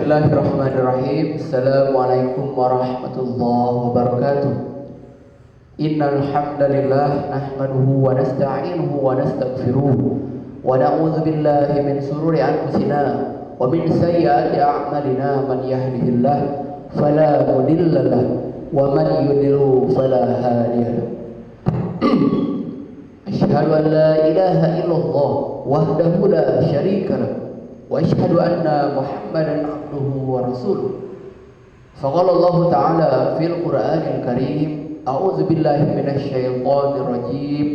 Bismillahirrahmanirrahim. Assalamualaikum warahmatullahi wabarakatuh. Innal hamdalillah nahmaduhu wa nasta'inuhu wa nastaghfiruh wa na'udzu billahi min shururi anfusina wa min sayyiati a'malina. Man yahdihillah fala mudilla lahu wa man yudlil fala hadiya lahu. Asyhadu an la ilaha illallah wahdahu la syarika lahu wa asyhadu anna Muhammadan abduhu wa rasuluh. Faqala Allah Ta'ala fil Qur'anil Karim, a'udzu billahi minasy syaithanir rajim.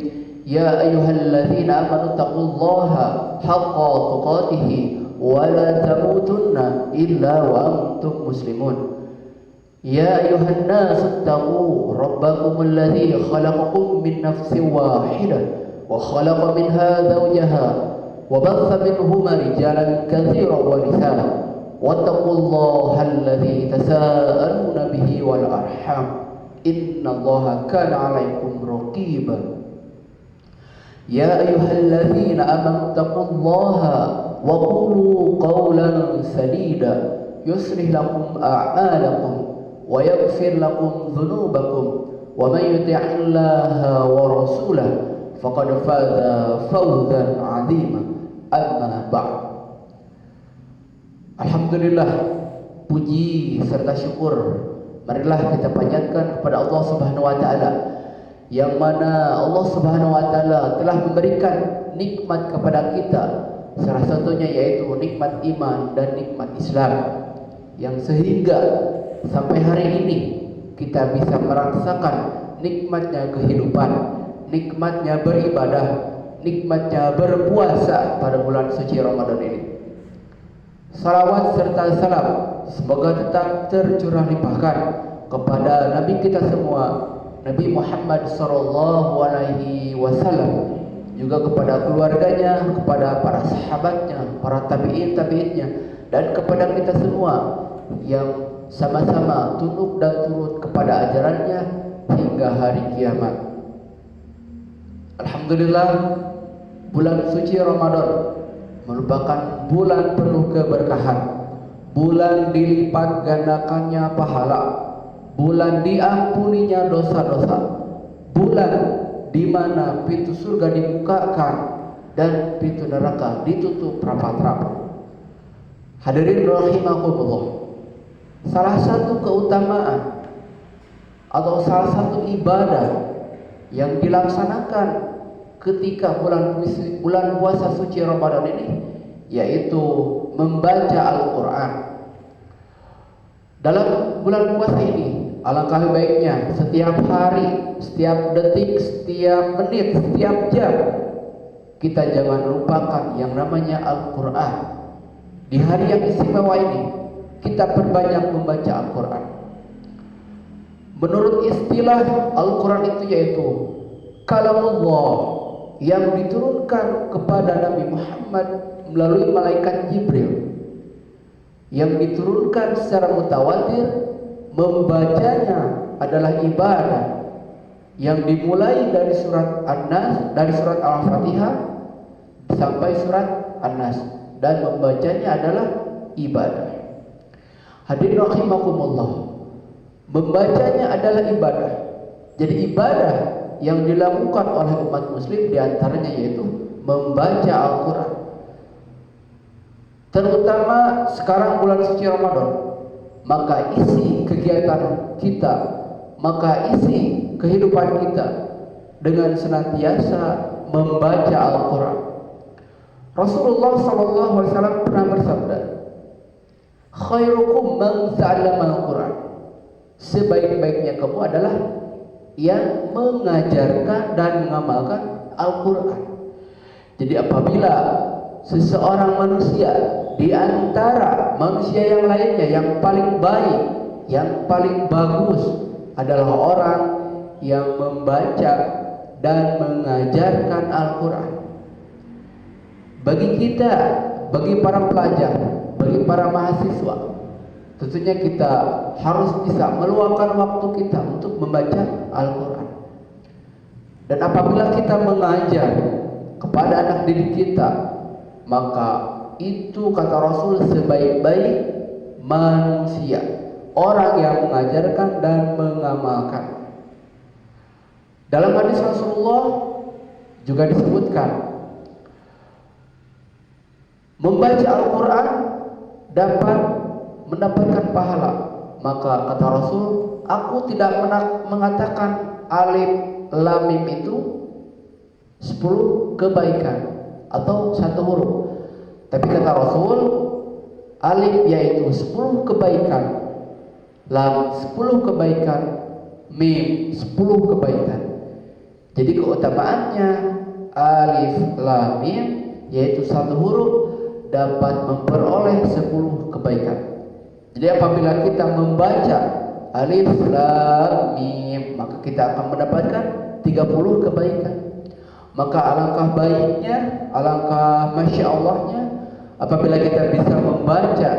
Ya ayyuhalladzina amanu taqullaha haqqa tuqatih wa la tamutunna illa wa antum muslimun. Ya ayyuhan nas taqu rabbakumul ladzi khalaqakum min nafsin wahidah wa khalaqa minha zawjaha وبث منهما رجالا كثيرا ونساء واتقوا الله الذي تساءلون به والأرحام إن الله كان عليكم رقيبا. يا أيها الذين آمنوا اتقوا الله وقولوا قولا سديدا يصلح لكم أعمالكم ويغفر لكم ذنوبكم ومن يطع الله ورسوله فقد فاز فوزا عظيما. Amma ba'd. Alhamdulillah, puji serta syukur marilah kita panjatkan kepada Allah Subhanahu wa taala, yang mana Allah Subhanahu wa taala telah memberikan nikmat kepada kita, salah satunya yaitu nikmat iman dan nikmat Islam, yang sehingga sampai hari ini kita bisa merasakan nikmatnya kehidupan, nikmatnya beribadah, nikmatnya berpuasa pada bulan suci Ramadan ini. Salawat serta salam semoga tetap tercurah limpahkan kepada Nabi kita semua, Nabi Muhammad sallallahu alaihi wasallam, juga kepada keluarganya, kepada para sahabatnya, para tabi'in-tabi'innya, dan kepada kita semua yang sama-sama tunduk dan turut kepada ajarannya hingga hari kiamat. Alhamdulillah, bulan suci Ramadan merupakan bulan penuh keberkahan, bulan dilipat gandakannya pahala, bulan diampuninya dosa-dosa, bulan di mana pintu surga dibukakan dan pintu neraka ditutup rapat-rapat. Hadirin rahimakumullah, salah satu keutamaan atau salah satu ibadah yang dilaksanakan ketika bulan puasa suci Ramadan ini yaitu membaca Al-Quran. Dalam bulan puasa ini alangkah baiknya setiap hari, setiap detik, setiap menit, setiap jam kita jangan lupakan yang namanya Al-Quran. Di hari yang istimewa ini kita perbanyak membaca Al-Quran. Menurut istilah Al-Quran itu yaitu kalamullah yang diturunkan kepada Nabi Muhammad melalui malaikat Jibril, yang diturunkan secara mutawatir. Membacanya adalah ibadah yang dimulai dari surat An-Nas, dari surat Al-Fatihah sampai surat An-Nas, dan membacanya adalah ibadah. Hadirin rahimakumullah, membacanya adalah ibadah. Jadi ibadah yang dilakukan oleh umat muslim diantaranya yaitu membaca Al-Quran. Terutama sekarang bulan suci Ramadan, maka isi kegiatan kita, maka isi kehidupan kita dengan senantiasa membaca Al-Quran. Rasulullah SAW pernah bersabda, khairukum man ta'allama Al-Quran. Sebaik-baiknya kamu adalah yang mengajarkan dan mengamalkan Al-Quran. Jadi apabila seseorang manusia di antara manusia yang lainnya yang paling baik, yang paling bagus adalah orang yang membaca dan mengajarkan Al-Quran. Bagi kita, bagi para pelajar, bagi para mahasiswa, tentunya kita harus bisa meluangkan waktu kita untuk membaca Al-Quran. Dan apabila kita mengajar kepada anak didik kita, maka itu kata Rasul sebaik-baik manusia, orang yang mengajarkan dan mengamalkan. Dalam hadis Rasulullah juga disebutkan membaca Al-Quran dapat mendapatkan pahala. Maka kata Rasul, aku tidak mengatakan alif lam mim itu 10 kebaikan atau 1 huruf. Tapi kata Rasul, alif yaitu 10 kebaikan, lam 10 kebaikan, mim 10 kebaikan. Jadi keutamaannya alif lam mim yaitu 1 huruf dapat memperoleh 10 kebaikan. Jadi apabila kita membaca alif lam mim, maka kita akan mendapatkan 30 kebaikan. Maka alangkah baiknya, alangkah masya Allahnya apabila kita bisa membaca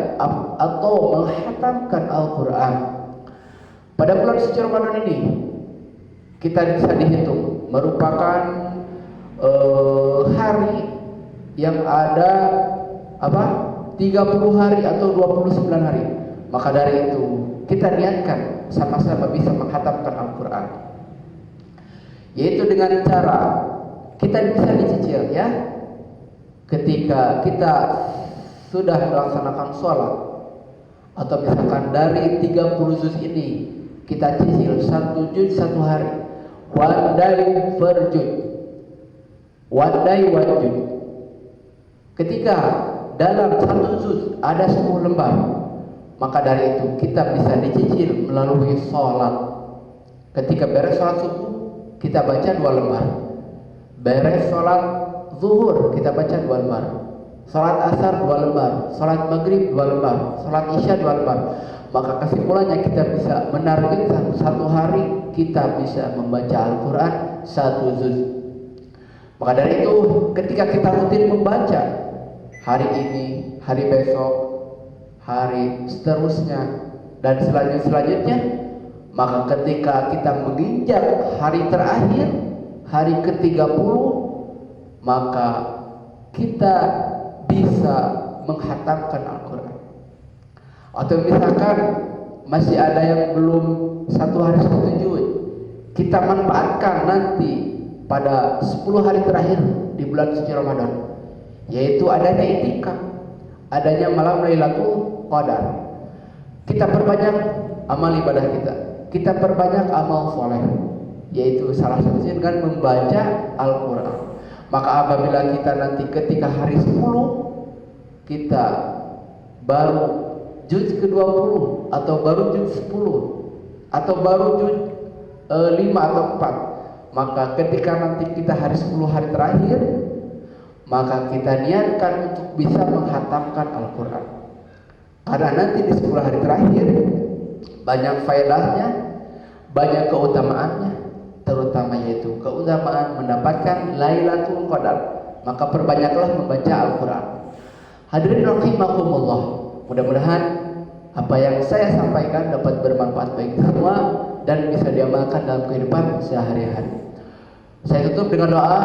atau menghatamkan Al-Quran. Pada bulan suci Ramadan ini kita bisa dihitung merupakan hari yang ada 30 hari atau 29 hari. Maka dari itu kita niatkan sama-sama bisa menghatamkan Al-Quran, yaitu dengan cara kita bisa dicicil, ya. Ketika kita sudah melaksanakan sholat, atau misalkan dari 30 juz ini kita cicil 1 juz 1 hari, one day per juz, one day one juz. Ketika dalam 1 juz ada 10 lembar, maka dari itu kita bisa dicicil melalui sholat. Ketika beres sholat subuh kita baca 2 lembar, beres sholat zuhur kita baca 2 lembar, sholat asar 2 lembar, sholat maghrib 2 lembar, sholat isya 2 lembar. Maka kesimpulannya kita bisa menargetkan 1 hari kita bisa membaca Al-Quran 1 juz. Maka dari itu ketika kita rutin membaca hari ini, hari besok, hari seterusnya dan selanjutnya, maka ketika kita menginjak hari terakhir, hari ke-30, maka kita bisa menghatamkan Al-Quran. Atau misalkan masih ada yang belum 1 hari 1 juz, kita manfaatkan nanti pada 10 hari terakhir di bulan suci Ramadan, yaitu adanya itikaf, adanya malam Lailatul Qadar. Kita perbanyak amal ibadah kita perbanyak amal soleh, yaitu salah satunya dengan membaca Al-Quran. Maka apabila kita nanti ketika hari 10 kita baru juz ke-20 atau baru juz 10 atau baru juz 5 atau 4, maka ketika nanti kita hari 10 hari terakhir, maka kita niatkan untuk bisa menghatamkan Al-Quran. Karena nanti di 10 hari terakhir banyak faedahnya, banyak keutamaannya, terutama yaitu keutamaan mendapatkan Lailatul Qadar. Maka perbanyaklah membaca Al-Quran. Hadirin rahimakumullah, mudah-mudahan apa yang saya sampaikan dapat bermanfaat bagi semua dan bisa diamalkan dalam kehidupan sehari-hari. Saya tutup dengan doa,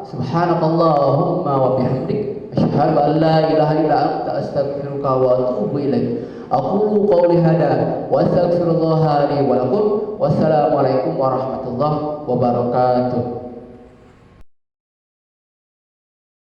subhanakallahumma wa bihamdik, asyhadu an la ilaha illa anta, astaghfiruka wa atubu ilaik. Aqulu qawli hada wa astaghfirullaha li wa lakum. Wassalamualaikum warahmatullahi wabarakatuh.